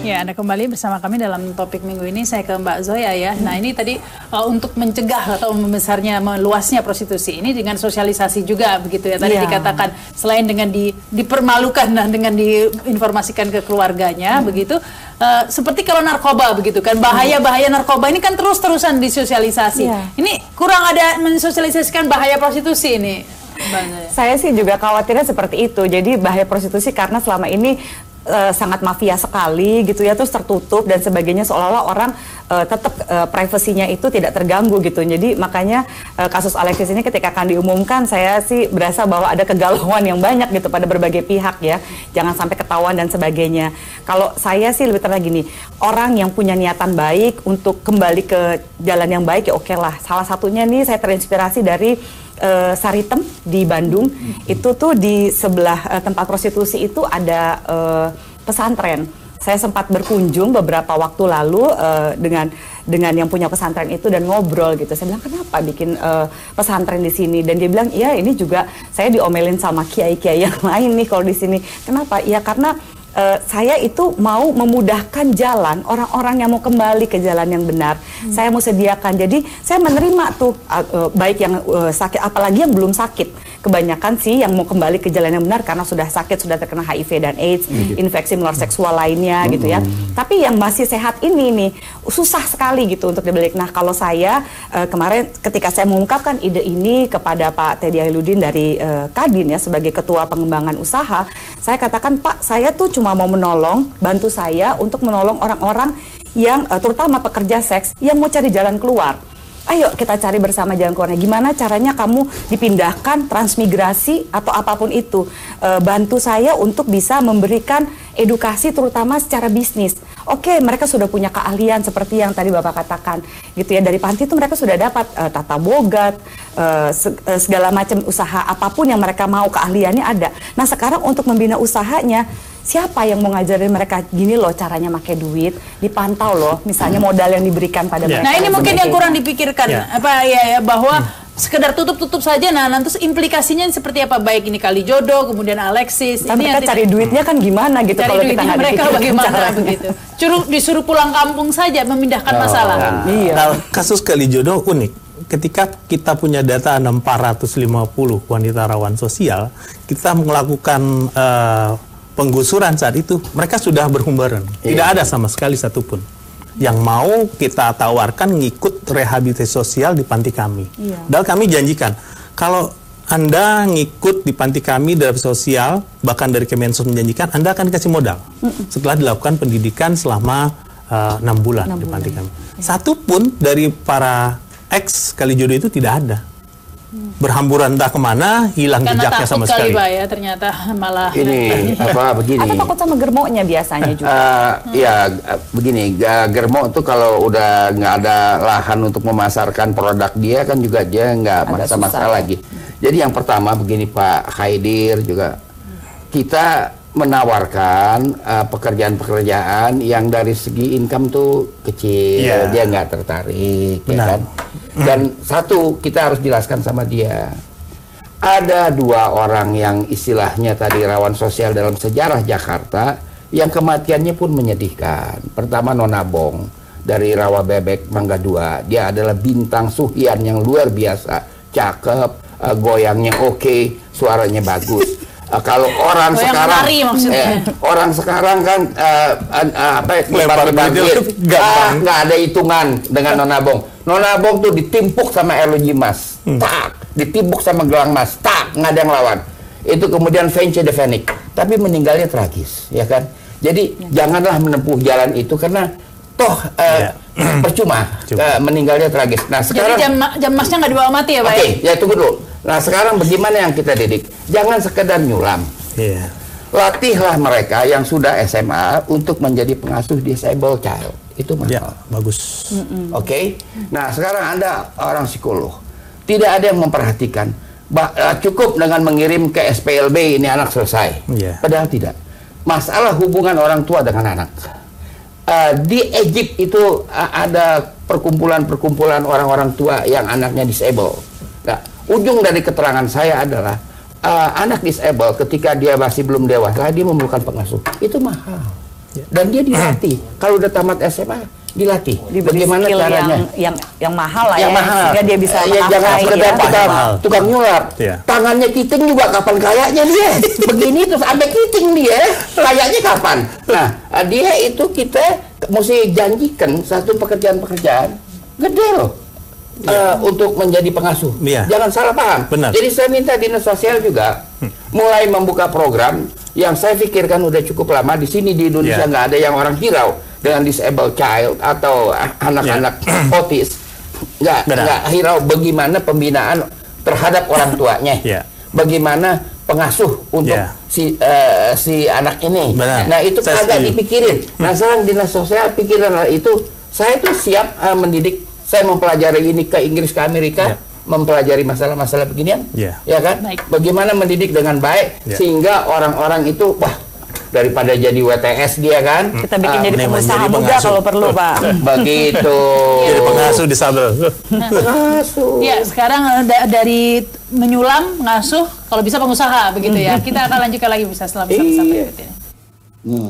Ya, Anda kembali bersama kami dalam topik minggu ini. Saya ke Mbak Zoya ya. Nah, ini tadi untuk mencegah atau membesarnya, meluasnya prostitusi ini dengan sosialisasi juga begitu ya. Tadi dikatakan selain dengan dipermalukan dan dengan diinformasikan ke keluarganya begitu. Seperti kalau narkoba begitu kan, bahaya-bahaya narkoba ini kan terus-terusan disosialisasi. Ini kurang ada mensosialisasikan bahaya prostitusi ini. Saya sih juga khawatirnya seperti itu. Jadi bahaya prostitusi karena selama ini sangat mafia sekali gitu ya, terus tertutup dan sebagainya, seolah-olah orang tetap privasinya itu tidak terganggu gitu. Jadi makanya kasus Alexis ini ketika akan diumumkan, saya sih berasa bahwa ada kegalauan yang banyak gitu pada berbagai pihak ya, jangan sampai ketahuan dan sebagainya. Kalau saya sih lebih terang gini, orang yang punya niatan baik untuk kembali ke jalan yang baik ya oke lah. Salah satunya nih saya terinspirasi dari Saritem di Bandung. Itu tuh di sebelah tempat prostitusi itu ada pesantren. Saya sempat berkunjung beberapa waktu lalu dengan yang punya pesantren itu dan ngobrol gitu. Saya bilang, kenapa bikin pesantren di sini? Dan dia bilang, iya ini juga saya diomelin sama kiai-kiai yang lain nih kalau di sini. Kenapa? Ya karena saya itu mau memudahkan jalan orang-orang yang mau kembali ke jalan yang benar. Saya mau sediakan. Jadi saya menerima tuh baik yang sakit, apalagi yang belum sakit. Kebanyakan sih yang mau kembali ke jalan yang benar karena sudah sakit, sudah terkena HIV dan AIDS, infeksi menular seksual lainnya gitu ya. Tapi yang masih sehat ini nih susah sekali gitu untuk dibalik. Nah kalau saya kemarin ketika saya mengungkapkan ide ini kepada Pak Teddy Ahiludin dari Kadin ya sebagai Ketua Pengembangan Usaha, saya katakan, Pak, saya tuh cuma mau menolong, bantu saya untuk menolong orang-orang yang terutama pekerja seks yang mau cari jalan keluar. Ayo kita cari bersama jalan keluarnya. Gimana caranya kamu dipindahkan, transmigrasi atau apapun itu. Bantu saya untuk bisa memberikan edukasi terutama secara bisnis. Oke, mereka sudah punya keahlian seperti yang tadi Bapak katakan. Gitu ya, dari panti itu mereka sudah dapat tata bogat, segala macam usaha apapun yang mereka mau, keahliannya ada. Nah, sekarang untuk membina usahanya, siapa yang mau ngajarin mereka gini loh caranya pakai duit, dipantau loh, misalnya modal yang diberikan pada mereka. Nah, ini mungkin yang kurang dipikirkan apa ya bahwa sekedar tutup saja. Nah, nanti implikasinya seperti apa, baik ini Kalijodo, kemudian Alexis. Ini mereka cari duitnya kan gimana gitu kalau kita nggak mereka bagaimana begitu. Disuruh pulang kampung saja memindahkan masalah. Nah, kasus Kalijodo unik. Ketika kita punya data 450 wanita rawan sosial, kita melakukan penggusuran saat itu, mereka sudah berhamburan. Tidak ada sama sekali satupun yang mau kita tawarkan ngikut rehabilitasi sosial di panti kami. Dan kami janjikan, kalau Anda ngikut di panti kami dari sosial, bahkan dari Kemensos menjanjikan, Anda akan dikasih modal setelah dilakukan pendidikan selama 6 bulan di panti kami. Satupun dari para ex Kalijodo itu tidak ada. Berhamburan entah kemana, hilang jejaknya sama sekali. Karena ya ternyata malah ini apa begini. Atau takut sama germonya biasanya juga. Ya begini, germo itu kalau udah nggak ada lahan untuk memasarkan produk dia kan juga dia nggak masalah lagi. Jadi yang pertama begini Pak Haidir juga, kita menawarkan pekerjaan-pekerjaan yang dari segi income tuh kecil, dia nggak tertarik, ya kan? Dan satu, kita harus jelaskan sama dia, ada 2 orang yang istilahnya tadi rawan sosial dalam sejarah Jakarta yang kematiannya pun menyedihkan. Pertama Nona Bong dari Rawa Bebek Mangga 2, dia adalah bintang suhian yang luar biasa, cakep, goyangnya oke, suaranya bagus. Kalau orang sekarang, orang sekarang kan nggak ada hitungan dengan Nona Bong. Nona Bong tuh ditimpuk sama Erloji Mas, tak, ditimpuk sama Gelang Mas, tak, nggak ada yang lawan. Itu kemudian Vence de Venik, tapi meninggalnya tragis, ya kan? Jadi janganlah menempuh jalan itu karena toh percuma, meninggalnya tragis. Nah sekarang jam masnya nggak dibawa mati ya Pak? Oke, ya tunggu dulu. Nah sekarang bagaimana yang kita didik? Jangan sekedar nyulam. Latihlah mereka yang sudah SMA untuk menjadi pengasuh disabled child. Itu mahal. Bagus. Oke. Nah sekarang Anda orang psikolog, tidak ada yang memperhatikan. Cukup dengan mengirim ke SPLB ini anak selesai. Padahal tidak. Masalah hubungan orang tua dengan anak. Di Egypt itu ada perkumpulan-perkumpulan orang-orang tua yang anaknya disable. Nah, ujung dari keterangan saya adalah anak disable ketika dia masih belum dewasa dia memerlukan pengasuh. Itu mahal. dan dia dilatih. Kalau udah tamat SMA, dilatih. Diberi Bagaimana skill caranya? yang mahal lah Yang ya, mahal. sehingga dia bisa Jangan mencapai sekedar ya. tukang nyular. Iya. Tangannya kiting juga kapan kayaknya dia. Begini terus sampai kiting dia. Kayaknya kapan? Nah, dia itu kita mesti janjikan satu pekerjaan-pekerjaan gede loh. Untuk menjadi pengasuh. Iya. Jangan salah paham. Benar. Jadi saya minta dinas sosial juga mulai membuka program yang saya pikirkan udah cukup lama di sini di Indonesia Iya. nggak ada yang orang hirau dengan disabled child atau anak-anak otis. Nggak hirau bagaimana pembinaan terhadap orang tuanya. Iya. Bagaimana pengasuh untuk Iya. si anak ini. Benar. Nah, itu Saya agak setuju. dipikirin. Nah, sekarang dinas sosial pikiran hal itu, saya tuh siap mendidik. Saya mempelajari ini ke Inggris, ke Amerika, Ya. mempelajari masalah-masalah beginian, Ya. ya kan? Baik. Bagaimana mendidik dengan baik Ya. sehingga orang-orang itu, wah, daripada jadi WTS dia kan, Kita bikin jadi Ini pengusaha menjadi muda pengasuh. kalau perlu, Pak. begitu. Jadi pengasuh disabel. Pengasuh. Ya, sekarang dari menyulam, ngasuh, kalau bisa pengusaha begitu ya. Kita akan lanjutkan lagi bisa setelah pesan-pesan berikut ini.